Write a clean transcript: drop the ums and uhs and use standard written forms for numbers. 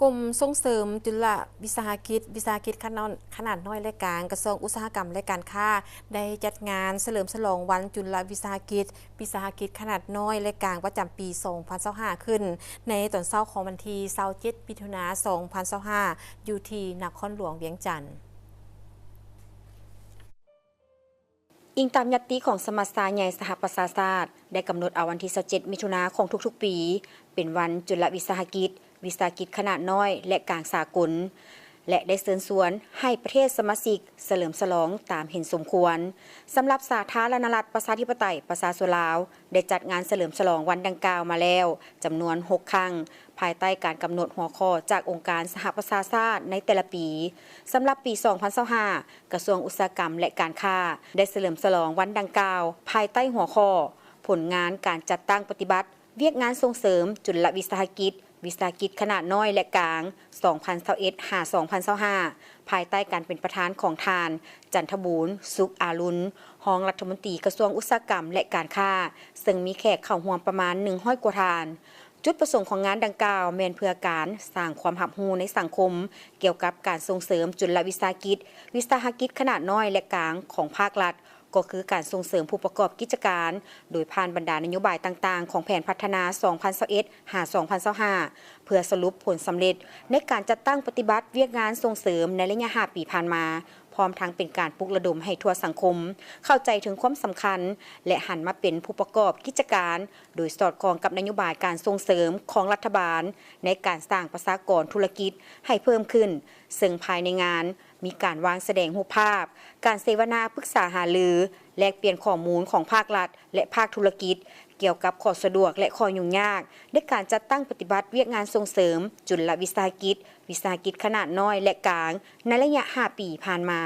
กรมส่งเสริมจุลวิสาหกิจขนาดน้อยและกลางกระทรวงอุตสาหกรรมและการค้าได้จัดงานเฉลิมฉลองวันจุลวิสาหกิจขนาดน้อยและกลางประจำปี 2025 ขึ้นในตอนเช้าของวันที่27 มิถุนายน 2025 อยู่ที่นครหลวงเวียงจันทน์อิงตามญัตติของสมัชชาใหญ่สหประชาชาติได้กำหนดเอาวันที่27 มิถุนายนของทุกๆปีเป็นวันจุลวิสาหกิจขนาดน้อยและกลางสากลและได้เชิญชวนให้ประเทศสมาชิกเฉลิมฉลองตามเห็นสมควรสำหรับสาธารณรัฐประชาธิปไตยประชาชนลาวได้จัดงานเฉลิมฉลองวันดังกล่าวมาแล้วจำนวน6ครั้งภายใต้การกำหนดหัวข้อจากองค์การสหประชาชาติในแต่ละปีสำหรับปี 2025 กระทรวงอุตสาหกรรมและการค้าได้เฉลิมฉลองวันดังกล่าวภายใต้หัวข้อผลงานการจัดตั้งปฏิบัติเวียกงานส่งเสริมจุลวิสาหกิจขนาดน้อยและกลาง 2021-2025 ภายใต้การเป็นประธานของทานจันทบูรณ์สุขอารุณรองรัฐมนตรีกระทรวงอุตสาหกรรมและการค้าซึ่งมีแขกเข้าร่วมประมาณ100กว่าทานจุดประสงค์ของงานดังกล่าวแม่นเพื่อการสร้างความหับหูในสังคมเกี่ยวกับการส่งเสริมจุลวิสาหกิจขนาดน้อยและกลางของภาครัฐก็คือการส่งเสริมผู้ประกอบกิจการโดยผ่านบรรดานโยบายต่างๆของแผนพัฒนา 2021-2025 เพื่อสรุปผลสำเร็จในการจัดตั้งปฏิบัติเวียกงานส่งเสริมในระยะ5 ปีผ่านมาพร้อมทั้งเป็นการปลุกระดมให้ทั่วสังคมเข้าใจถึงความสำคัญและหันมาเป็นผู้ประกอบกิจการโดยสอดคล้องกับนโยบายการส่งเสริมของรัฐบาลในการสร้างประชากรธุรกิจให้เพิ่มขึ้นซึ่งภายในงานมีการวางแสดงรูปภาพการเสวนาปรึกษาหารือแลกเปลี่ยนข้อมูลของภาครัฐและภาคธุรกิจเกี่ยวกับข้อสะดวกและข้อยุ่งยากในการจัดตั้งปฏิบัติเวียกงานส่งเสริมจุลวิสาหกิจขนาดน้อยและกลางในระยะ5 ปีผ่านมา